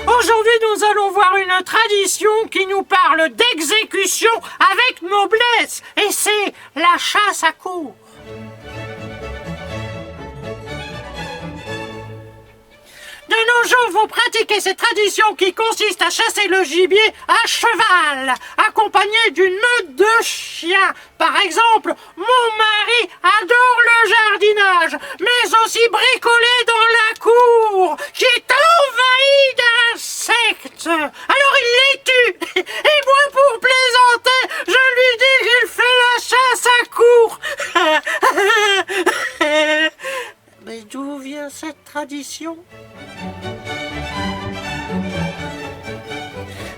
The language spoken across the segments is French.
Aujourd'hui, nous allons voir une tradition qui nous parle d'exécution avec noblesse, et c'est la chasse à courre. De nos jours, vous pratiquez cette tradition qui consiste à chasser le gibier à cheval, accompagné d'une meute de chiens. Par exemple, mon mari adore le jardinage, mais aussi bricoler dans la cour, qui est envahie d'insectes. Alors il les tue, et moi, pour plaisanter, je lui dis qu'il fait la chasse à courre. Mais d'où vient cette tradition ?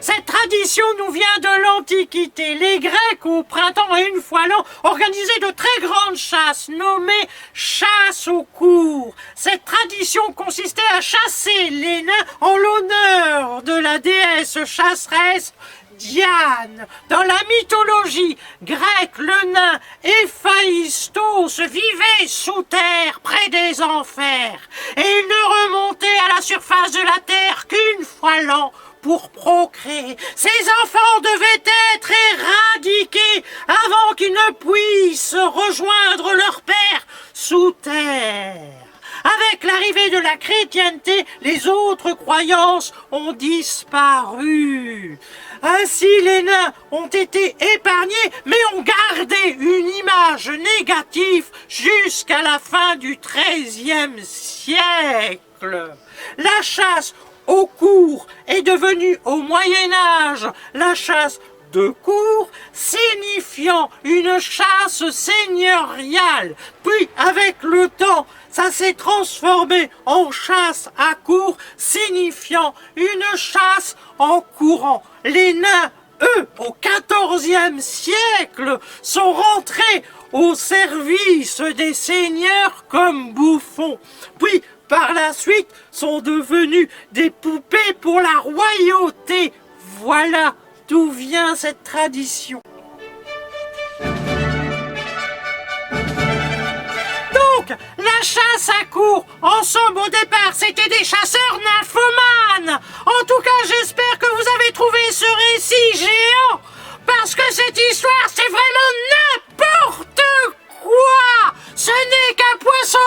Cette tradition nous vient de l'Antiquité. Les Grecs, au printemps et une fois l'an, organisaient de très grandes chasses, nommées chasse au courre. Cette tradition consistait à chasser les nains en l'honneur de la déesse chasseresse Diane. Dans la mythologie grecque, le nain Héphaïstos vivait sous terre, près des enfers, et il ne remontait à la surface de la terre qu'une fois l'an pour procréer. Ces enfants devaient être éradiqués avant qu'ils ne puissent rejoindre leur père sous terre. Avec l'arrivée de la chrétienté, les autres croyances ont disparu. Ainsi, les nains ont été épargnés, mais ont gardé une image négative jusqu'à la fin du XIIIe siècle. La chasse au courre est devenue au Moyen-Âge la chasse de courre, signifiant une chasse seigneuriale. Puis, avec le temps, ça s'est transformé en chasse à courre, signifiant une chasse en courant. Les nains, eux, au XIVe siècle, sont rentrés au service des seigneurs comme bouffons. Puis, par la suite, sont devenus des poupées pour la royauté. Voilà d'où vient cette tradition. Donc, la chasse à courre, en somme au départ, c'était des chasseurs nymphomanes. En tout cas, j'espère que vous avez trouvé ce récit géant, parce que cette histoire, c'est vraiment n'importe quoi. Ce n'est qu'un poisson